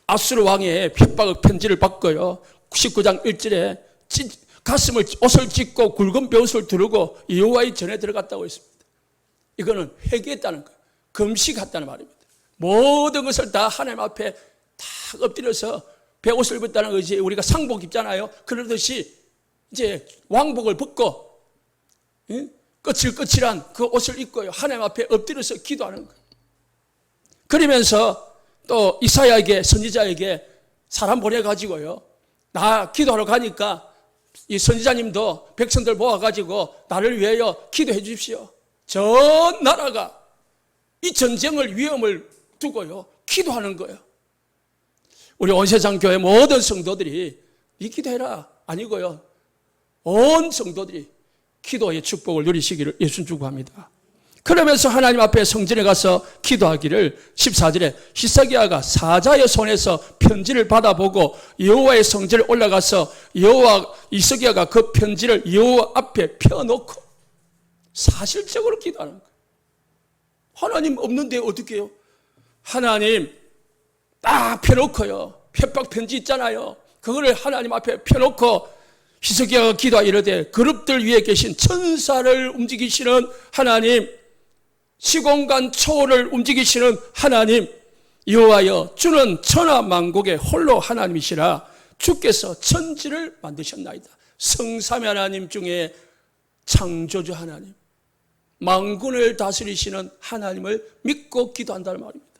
아수르 왕의 핍박 편지를 받고요, 19장 1절에 가슴을 옷을 찢고 굵은 벼옷을 두르고 여호와의 전에 들어갔다고 했습니다. 이거는 회개했다는 거예요. 금식했다는 말입니다. 모든 것을 다 하나님 앞에 다 엎드려서 벼옷을 입었다는 것이, 우리가 상복 입잖아요. 그러듯이 이제 왕복을 벗고 거칠거칠한 그 옷을 입고요, 하나님 앞에 엎드려서 기도하는 거예요. 그러면서 또 이사야에게, 선지자에게 사람 보내가지고요, 나 기도하러 가니까 이 선지자님도 백성들 모아가지고 나를 위하여 기도해 주십시오. 전 나라가 이 전쟁을, 위험을 두고요, 기도하는 거예요. 우리 온 세상 교회 모든 성도들이 이 기도해라 아니고요, 온 성도들이 기도의 축복을 누리시기를 예수님 축복합니다. 그러면서 하나님 앞에 성전에 가서 기도하기를 14절에 히스기야가 사자의 손에서 편지를 받아보고 여호와의 성전에 올라가서 히스기야가 그 편지를 여호와 앞에 펴놓고 사실적으로 기도하는 거예요. 하나님 없는데 어떻게 해요? 하나님 딱 펴놓고요, 협박 편지 있잖아요, 그거를 하나님 앞에 펴놓고 히스기야가 기도하 이르되 그룹들 위에 계신 천사를 움직이시는 하나님, 시공간 초월을 움직이시는 하나님 여호와여, 주는 천하 만국의 홀로 하나님이시라. 주께서 천지를 만드셨나이다. 성삼위 하나님 중에 창조주 하나님, 만군을 다스리시는 하나님을 믿고 기도한다는 말입니다.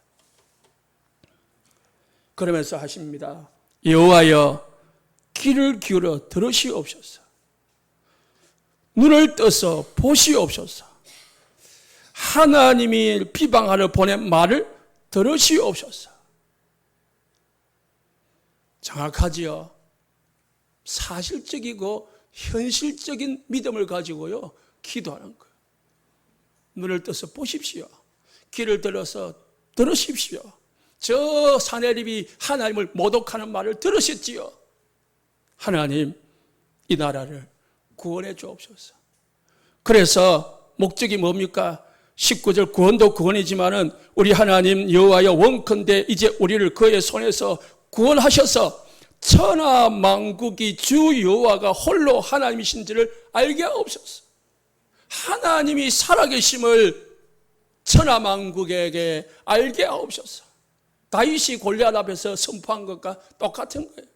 그러면서 하십니다. 여호와여, 귀를 기울여 들으시옵소서. 눈을 떠서 보시옵소서. 하나님이 비방하러 보낸 말을 들으시옵소서. 정확하지요? 사실적이고 현실적인 믿음을 가지고요, 기도하는 거예요. 눈을 떠서 보십시오. 귀를 들어서 들으십시오. 저 사내립이 하나님을 모독하는 말을 들으셨지요? 하나님, 이 나라를 구원해 주옵소서. 그래서 목적이 뭡니까? 19절 구원도 구원이지만은 우리 하나님 여호와여, 원컨대 이제 우리를 그의 손에서 구원하셔서 천하 만국이 주 여호와가 홀로 하나님이신지를 알게 하옵소서. 하나님이 살아계심을 천하 만국에게 알게 하옵소서. 다윗이 골리앗 앞에서 선포한 것과 똑같은 거예요.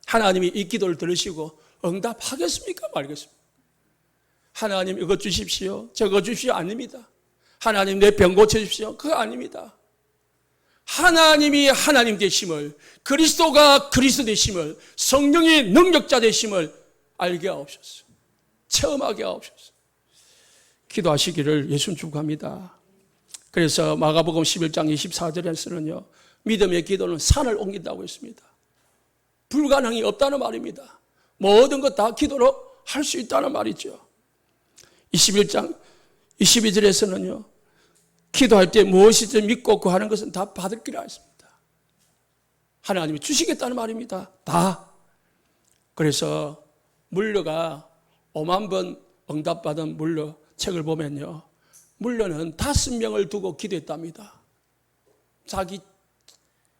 하나님이 이 기도를 들으시고 응답하겠습니까 말겠습니까? 하나님 이거 주십시오, 저거 주십시오 아닙니다. 하나님 내 병 고쳐주십시오, 그거 아닙니다. 하나님이 하나님 되심을, 그리스도가 그리스도 되심을, 성령이 능력자 되심을 알게 하옵소서. 체험하게 하옵소서. 기도하시기를 예수님 축복합니다. 그래서 마가복음 11장 24절에서는요, 믿음의 기도는 산을 옮긴다고 했습니다. 불가능이 없다는 말입니다. 모든 것 다 기도로 할 수 있다는 말이죠. 21장 22절에서는요, 기도할 때 무엇이든 믿고 구하는 것은 다 받을 기라 했습니다. 하나님이 주시겠다는 말입니다. 다. 그래서 물러가 5만 번 응답받은 물러 책을 보면요, 물러는 5명을 두고 기도했답니다. 자기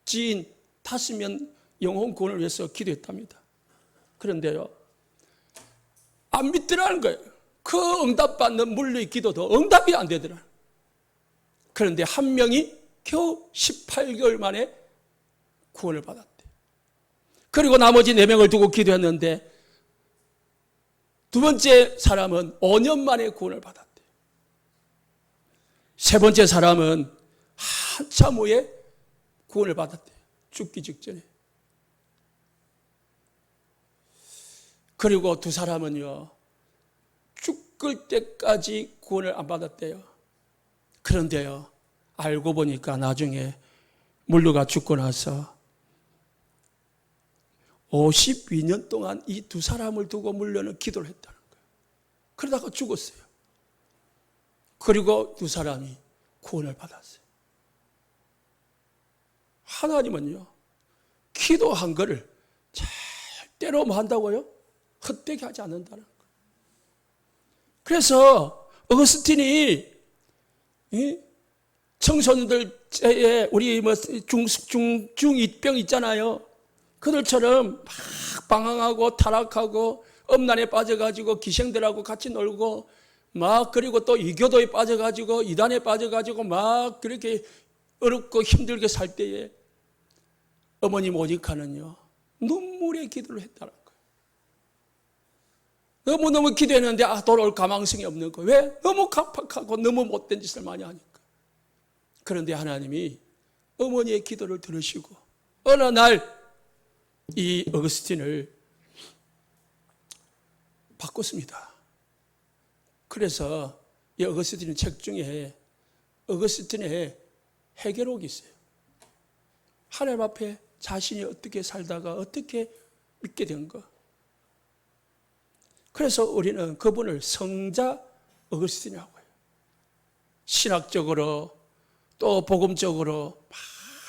지인 5명 영혼 구원을 위해서 기도했답니다. 그런데요, 안 믿더라는 거예요. 그 응답받는 물러의 기도도 응답이 안 되더라. 그런데 한 명이 겨우 18개월 만에 구원을 받았대. 그리고 나머지 4명을 두고 기도했는데 두 번째 사람은 5년 만에 구원을 받았대. 세 번째 사람은 한참 후에 구원을 받았대. 죽기 직전에. 그리고 두 사람은요, 죽을 때까지 구원을 안 받았대요. 그런데요, 알고 보니까 나중에 물러가 죽고 나서 52년 동안 이 두 사람을 두고 물러는 기도를 했다는 거예요. 그러다가 죽었어요. 그리고 두 사람이 구원을 받았어요. 하나님은요, 기도한 거를 절대로 뭐 한다고요? 헛되게 하지 않는다는 거예요. 그래서 어거스틴이 청소년들에 우리 뭐 중2병 있잖아요. 그들처럼 막 방황하고 타락하고 음란에 빠져가지고 기생들하고 같이 놀고 막, 그리고 또 이교도에 빠져가지고 이단에 빠져가지고 막 그렇게 어렵고 힘들게 살 때에 어머니 모니카는요, 눈물의 기도를 했다는 거예요. 너무너무 기도했는데 돌아올 가망성이 없는 거예요. 왜? 너무 강팍하고 너무 못된 짓을 많이 하니까. 그런데 하나님이 어머니의 기도를 들으시고 어느 날 이 어거스틴을 바꿨습니다. 그래서 이 어거스틴 책 중에 어거스틴의 해결록이 있어요. 하나님 앞에 자신이 어떻게 살다가 어떻게 믿게 된 거. 그래서 우리는 그분을 성자 어거스틴이라고 해요. 신학적으로 또 복음적으로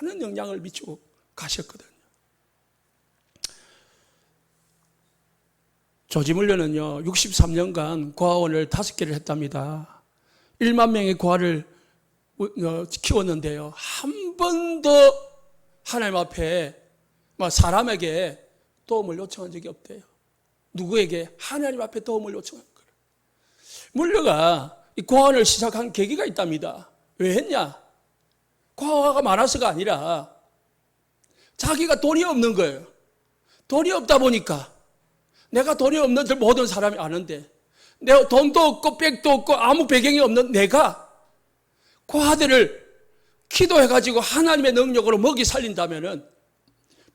많은 영향을 미치고 가셨거든요. 조지 물러는요, 63년간 고아원을 5개를 했답니다. 1만 명의 고아를 키웠는데요, 한 번도 하나님 앞에 사람에게 도움을 요청한 적이 없대요. 누구에게? 하나님 앞에 도움을 요청한 거예요. 물러가 이 고아원을 시작한 계기가 있답니다. 왜 했냐? 고아가 많아서가 아니라 자기가 돈이 없는 거예요. 돈이 없다 보니까 내가 돈이 없는 줄 모든 사람이 아는데, 내가 돈도 없고 백도 없고 아무 배경이 없는 내가 고아들을 기도해가지고 하나님의 능력으로 먹이 살린다면은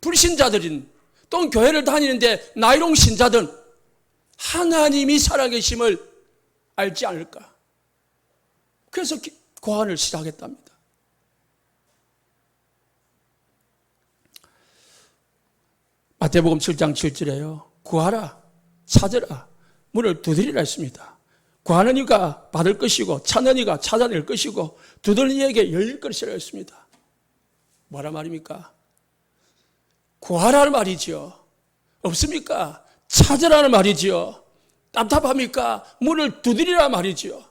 불신자들인 또 교회를 다니는데 나이롱 신자들은 하나님이 살아계심을 알지 않을까. 그래서 고아원을 시작했답니다. 마태복음 7장 7절에요. 구하라, 찾으라, 문을 두드리라 했습니다. 구하는 이가 받을 것이고 찾는 이가 찾아낼 것이고 두드리는 이에게 열릴 것이라 했습니다. 뭐라 말입니까? 구하라는 말이지요. 없습니까? 찾으라는 말이지요. 답답합니까? 문을 두드리라 말이지요.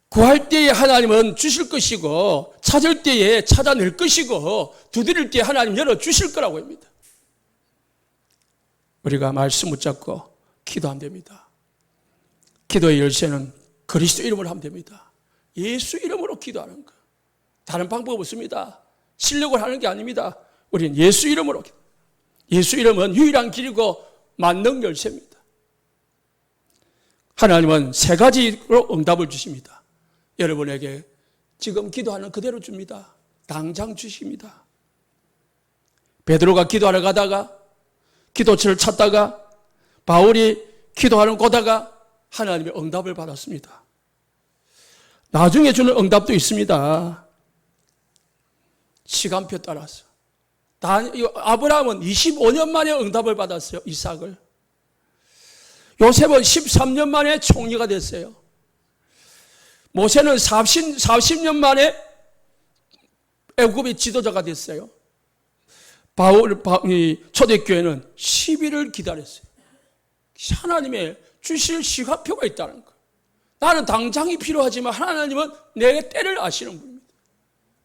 구할 때에 하나님은 주실 것이고 찾을 때에 찾아낼 것이고 두드릴 때에 하나님 열어주실 거라고 합니다. 우리가 말씀 붙잡고 기도하면 됩니다. 기도의 열쇠는 그리스도 이름으로 하면 됩니다. 예수 이름으로 기도하는 거. 다른 방법 없습니다. 실력을 하는 게 아닙니다. 우리는 예수 이름으로. 예수 이름은 유일한 길이고 만능 열쇠입니다. 하나님은 3가지로 응답을 주십니다. 여러분에게 지금 기도하는 그대로 줍니다. 당장 주십니다. 베드로가 기도하러 가다가 기도처를 찾다가 바울이 기도하는 곳다가 하나님의 응답을 받았습니다. 나중에 주는 응답도 있습니다. 시간표 따라서. 아브라함은 25년 만에 응답을 받았어요. 이삭을. 요셉은 13년 만에 총리가 됐어요. 모세는 40년 만에 애굽의 지도자가 됐어요. 초대교회는 10일을 기다렸어요. 하나님의 주실 시간표가 있다는 거. 나는 당장이 필요하지만 하나님은 내 때를 아시는 분입니다.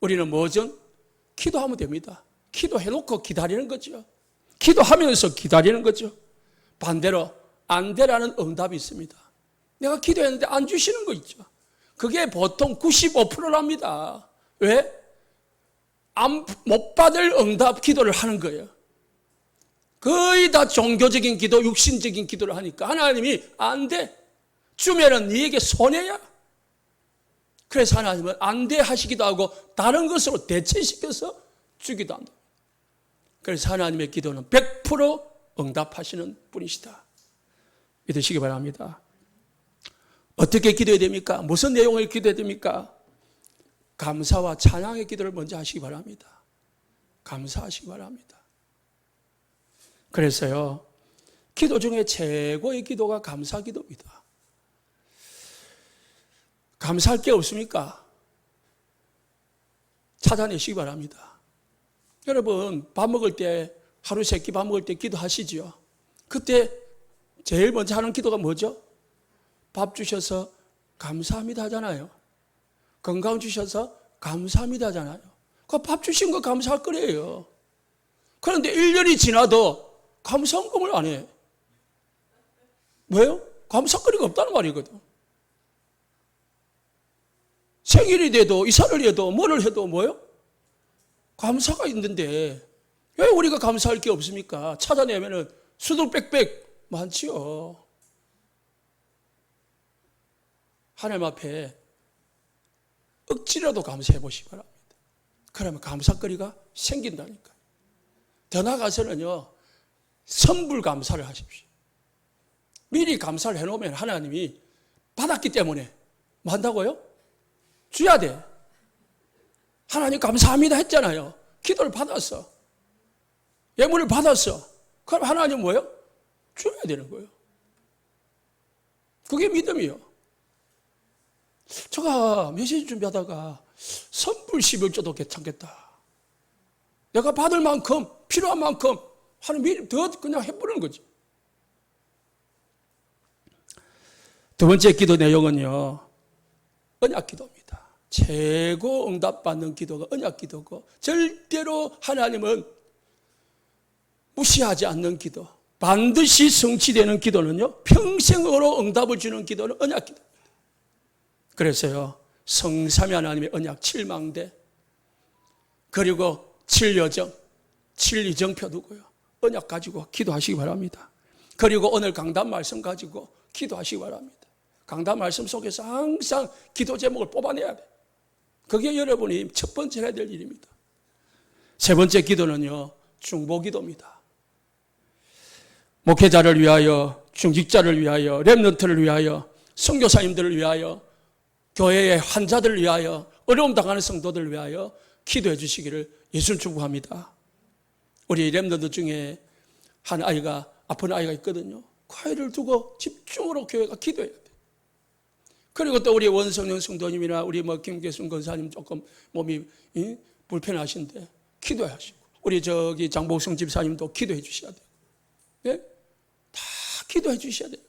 우리는 뭐죠? 기도하면 됩니다. 기도해놓고 기다리는 거죠. 기도하면서 기다리는 거죠. 반대로 안 되라는 응답이 있습니다. 내가 기도했는데 안 주시는 거 있죠. 그게 보통 95%랍니다. 왜? 못 받을 응답 기도를 하는 거예요. 거의 다 종교적인 기도, 육신적인 기도를 하니까 하나님이 안 돼. 주면은 네에게 손해야. 그래서 하나님은 안 돼 하시기도 하고 다른 것으로 대체시켜서 주기도 한다. 그래서 하나님의 기도는 100% 응답하시는 분이시다. 믿으시기 바랍니다. 어떻게 기도해야 됩니까? 무슨 내용을 기도해야 됩니까? 감사와 찬양의 기도를 먼저 하시기 바랍니다. 감사하시기 바랍니다. 그래서요, 기도 중에 최고의 기도가 감사 기도입니다. 감사할 게 없습니까? 찾아내시기 바랍니다. 여러분, 밥 먹을 때, 하루 3끼 밥 먹을 때 기도하시죠? 그때 제일 먼저 하는 기도가 뭐죠? 밥 주셔서 감사합니다 하잖아요. 건강 주셔서 감사합니다 하잖아요. 그 밥 주신 거 감사할 거래요. 그런데 1년이 지나도 감사헌금을 안 해. 왜요? 감사거리가 없다는 말이거든. 생일이 돼도 이사를 해도 뭐를 해도 뭐요? 감사가 있는데 왜 우리가 감사할 게 없습니까? 찾아내면은 수두룩빽빽 많지요. 하나님 앞에 억지라도 감사해 보시기 바랍니다. 그러면 감사거리가 생긴다니까요. 더 나아가서는요, 선불 감사를 하십시오. 미리 감사를 해놓으면 하나님이 받았기 때문에 뭐 한다고요? 줘야 돼. 하나님 감사합니다 했잖아요. 기도를 받았어. 예물을 받았어. 그럼 하나님 뭐예요? 줘야 되는 거예요. 그게 믿음이요. 제가 메시지 준비하다가 선불 11조도 괜찮겠다. 내가 받을 만큼, 필요한 만큼 하는 미리 더 그냥 해보는 거지. 두 번째 기도 내용은요, 언약 기도입니다. 최고 응답받는 기도가 언약 기도고, 절대로 하나님은 무시하지 않는 기도, 반드시 성취되는 기도는요, 평생으로 응답을 주는 기도는 언약 기도입니다. 그래서요, 성삼위 하나님의 언약 7망대, 그리고 7여정, 7이정표 두고요, 언약 가지고 기도하시기 바랍니다. 그리고 오늘 강단 말씀 가지고 기도하시기 바랍니다. 강단 말씀 속에서 항상 기도 제목을 뽑아내야 돼. 그게 여러분이 첫 번째 해야 될 일입니다. 세 번째 기도는요, 중보 기도입니다. 목회자를 위하여, 중직자를 위하여, 렘넌트를 위하여, 선교사님들을 위하여, 교회의 환자들을 위하여, 어려움 당하는 성도들을 위하여 기도해 주시기를 예수를 축복합니다. 우리 렘넌트 중에 한 아이가, 아픈 아이가 있거든요. 그 아이를 두고 집중으로 교회가 기도해야 돼. 그리고 또 우리 원성령 성도님이나 우리 김계순 권사님 조금 몸이 불편하신데 기도해 하시고, 우리 저기 장복성 집사님도 기도해 주셔야 돼요. 네? 다 기도해 주셔야 돼요.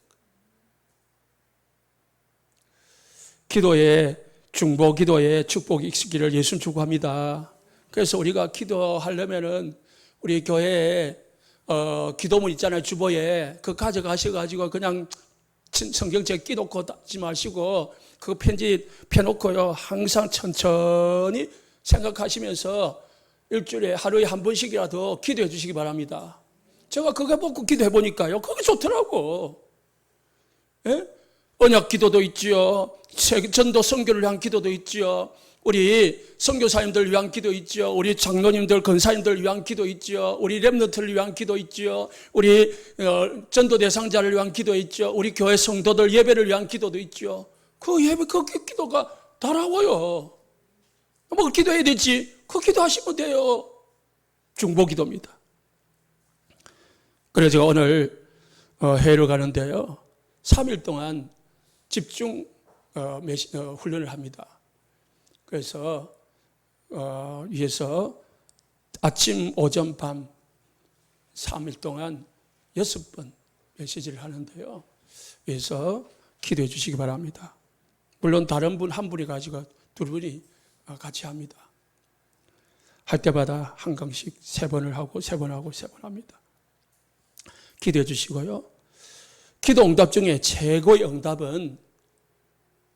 기도에, 중보 기도에 축복이 있기를 예수님 축복합니다. 그래서 우리가 기도하려면은 우리 교회에 기도문 있잖아요. 주보에 그거 가져가셔가지고 그냥 성경책 끼놓고 하지 마시고 그 편지 펴놓고요, 항상 천천히 생각하시면서 일주일에 하루에 한 번씩이라도 기도해 주시기 바랍니다. 제가 그거 보고 기도해 보니까요, 그게 좋더라고. 예? 언약 기도도 있지요, 전도 선교를 위한 기도도 있지요, 우리 선교사님들 위한 기도 있지요, 우리 장로님들, 권사님들 위한 기도 있지요, 우리 렘넌트를 위한 기도 있지요, 우리 전도 대상자를 위한 기도 있지요, 우리 교회 성도들 예배를 위한 기도도 있지요. 그 예배, 그 기도가 다라고요. 뭐 기도해야 되지? 그 기도하시면 돼요. 중보 기도입니다. 그래서 제가 오늘 해외를 가는데요, 3일 동안 집중 훈련을 합니다. 그래서 위에서 아침, 오전, 밤 3일 동안 6번 메시지를 하는데요, 위에서 기도해 주시기 바랍니다. 물론 다른 분 한 분이 가지고 두 분이 같이 합니다. 할 때마다 한 강씩 3번을 하고 3번 하고 3번 합니다. 기도해 주시고요. 기도 응답 중에 최고의 응답은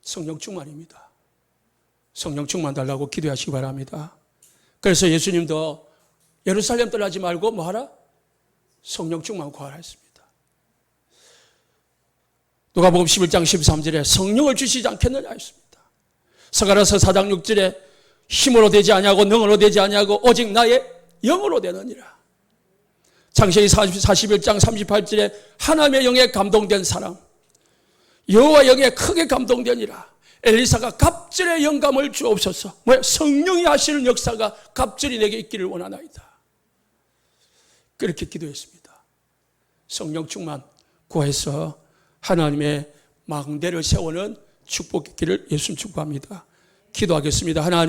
성령 충만입니다. 성령 충만 달라고 기도하시기 바랍니다. 그래서 예수님도 예루살렘 떠나지 말고 뭐 하라? 성령 충만 구하라 했습니다. 누가복음 11장 13절에 성령을 주시지 않겠느냐 했습니다. 스가랴서 4장 6절에 힘으로 되지 아니하고 능으로 되지 아니하고 오직 나의 영으로 되느니라. 창세기 41장 38절에 하나님의 영에 감동된 사람, 여호와 영에 크게 감동되니라. 엘리사가 갑절의 영감을 주옵소서. 성령이 하시는 역사가 갑절이 내게 있기를 원하나이다. 그렇게 기도했습니다. 성령 충만 구해서 하나님의 망대를 세우는 축복 있기를 예수님 축복합니다. 기도하겠습니다. 하나님.